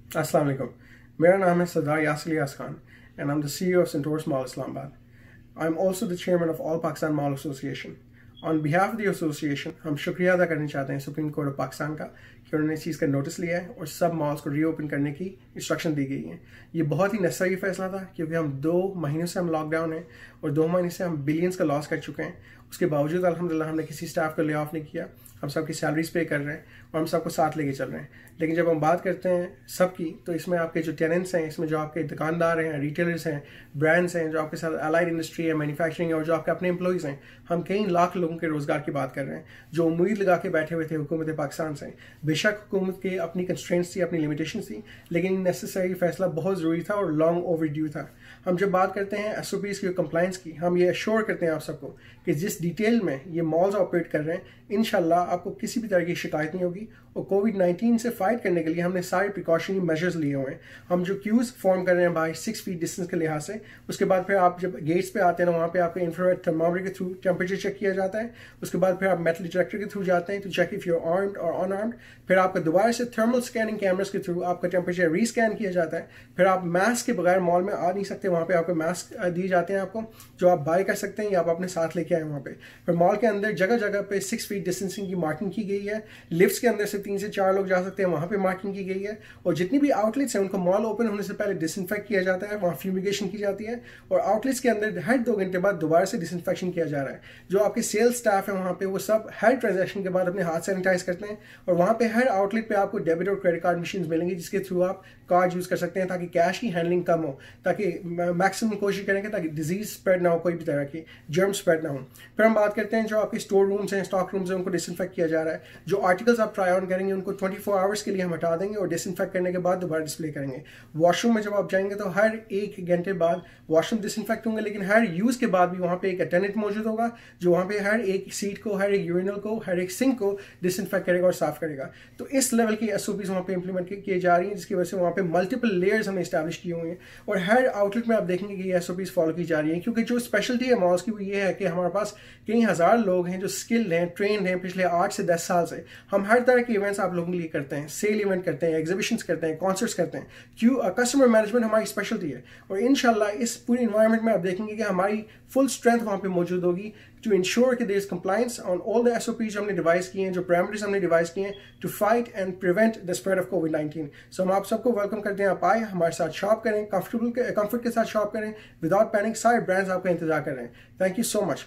अस्सलाम वालेकुम। मेरा नाम है सरदार Yasir Ilyas Khan and I'm the CEO of Centaurus Mall Islamabad. I'm also the chairman of All Pakistan Mall Association. On behalf of the association, हम शुक्रिया अदा करना चाहते हैं सुप्रीम कोर्ट ऑफ पाकिस्तान का कि उन्होंने इस चीज़ का नोटिस लिया है और सब मॉल्स को रीओपन करने की इंस्ट्रक्शन दी गई है। ये बहुत ही नेसेसरी फैसला था क्योंकि हम 2 महीनों से हम लॉकडाउन हैं और 2 महीने से हम बिलियंस का लॉस कर चुके हैं। उसके बावजूद अल्हम्दुलिल्लाह हमने किसी स्टाफ को ले ऑफ नहीं किया, हम सबकी सैलरीज पे कर रहे हैं और हम सबको साथ लेके चल रहे हैं। लेकिन जब हम बात करते हैं सबकी, तो इसमें आपके जो टेनेंट्स हैं, इसमें जो आपके दुकानदार हैं, रिटेलर्स हैं, ब्रांड्स हैं, जो आपके साथ अलाइड इंडस्ट्री है, मैन्युफैक्चरिंग है और जो आपके अपने एम्प्लॉइज़ हैं, हम कई लाख लोगों के रोज़गार की बात कर रहे हैं जो उम्मीद लगा के बैठे हुए थे हुकूमत पाकिस्तान से। बेशक हुकूमत की अपनी कंस्ट्रेंट्स थी, अपनी लिमिटेशन थी, लेकिन नेसेसरी फैसला बहुत ज़रूरी था और लॉन्ग ओवरड्यू था। हम जब बात करते हैं SOPs की कंप्लाइंस की, हम ये अश्योर करते हैं आप सबको कि जिस डिटेल में ये मॉल्स ऑपरेट कर रहे हैं, इंशाल्लाह आपको किसी भी तरह की शिकायत नहीं होगी। और कोविड-19 से फाइट करने के लिए हमने सारे प्रिकॉशनरी मेजर्स लिए हुए हैं। हम जो क्यूज फॉर्म कर रहे हैं बाय 6 फीट डिस्टेंस के लिहाज से, उसके बाद फिर आप जब गेट्स पे आते हैं ना, वहाँ पे आपके इंफ्रारेड थर्मामीटर के थ्रू टेम्परेचर चेक किया जाता है। उसके बाद फिर आप मेटल डिटेक्टर के थ्रू जाते हैं to check if you are armed और अनआर्म्ड। फिर आपका दोबारा से थर्मल स्कैनिंग कैमरास के थ्रू आपका टेम्परेचर रीस्कैन किया जाता है। फिर आप मास्क के बगैर मॉल में आ नहीं सकते, वहाँ पे आपको मास्क दिए जाते हैं आपको, जो आप बाय कर सकते हैं या आप अपने साथ लेके आए वहाँ पे। फिर मॉल के अंदर जगह जगह पे 6 फीट डिस्टेंसिंग की मार्किंग की गई है। लिफ्ट्स के अंदर से 3 से 4 लोग जा सकते हैं, वहाँ पे मार्किंग की गई है। और जितनी भी आउटलेट्स हैं उनको मॉल ओपन होने से पहले डिसइंफेक्ट किया जाता है, वहाँ फ्यूमिगेशन की जाती है। और आउटलेट्स के अंदर हर 2 घंटे बाद दोबारा से डिसइंफेक्शन किया जा रहा है। जो आपके सेल्स स्टाफ है वहाँ पे, वो सब हर ट्रांजैक्शन के बाद अपने हाथ सैनिटाइज करते हैं। और वहाँ पे हर आउटलेट पे आपको डेबिट और क्रेडिट कार्ड मशीन मिलेंगी जिसके थ्रू आप कार्ड यूज कर सकते हैं ताकि कैश की हैंडलिंग कम हो, ताकि मैक्सिमम कोशिश करेंगे ताकि डिजीज स्प्रेड ना हो, कोई भी तरह की जर्म स्प्रेड ना हो। फिर हम बात करते हैं जो आपके स्टोर रूम्स हैं, स्टॉक रूम्स हैं, उनको डिसइंफेक्ट किया जा रहा है। जो आर्टिकल्स आप ट्राई ऑन करेंगे उनको 24 आवर्स के लिए हम हटा देंगे और डिसइंफेक्ट करने के बाद दोबारा डिस्प्ले करेंगे। वॉशरूम में जब आप जाएंगे तो हर 1 घंटे बाद वॉशरूम डिसइंफेक्ट होंगे, लेकिन हर यूज के बाद भी वहाँ पे एक अटेंडेंट मौजूद होगा जो वहाँ पे हर एक सीट को, हर एक यूरिनल को, हर एक सिंक को डिसइंफेक्ट करेगा और साफ करेगा। तो इस लेवल की SOPs वहाँ पे इंप्लीमेंट की जा रही है, जिसकी वजह से वहाँ पे मल्टीपल लेयर्स हमने इस्टेब्लिश किए हुए हैं। और हर आउटलेट में आप देखेंगे कि ये SOPs फॉलो की जा रही है, क्योंकि जो स्पेशलिटी है मॉल्स की वो ये है कि हमारे पास कई हज़ार लोग हैं जो स्किल्ड हैं, ट्रेंड हैं पिछले 8 से 10 साल से। हम हर तरह के इवेंट्स आप लोगों के लिए करते हैं, सेल इवेंट करते हैं, एग्जीबिशंस करते हैं, कॉन्सर्ट्स करते हैं। कस्टमर मैनेजमेंट हमारी स्पेशलिटी है। और इंशाल्लाह इस पूरी इन्वायरमेंट में आप देखेंगे कि हमारी फुल स्ट्रेंथ वहाँ पे मौजूद होगी टू इंश्योर कि there is compliance on all the SOPs जो हमने डिवाइस किए हैं, जो पैरामीटर्स हमने डिवाइस किए हैं to fight and prevent the spread of कोविड-19। सो हम आप सबको वेलकम करते हैं, आप आए हमारे साथ शॉप करें, कंफर्ट के साथ शॉप करें, विदाउट पैनिक। सारे ब्रांड्स आपका इंतजार कर रहे हैं। Thank you so much.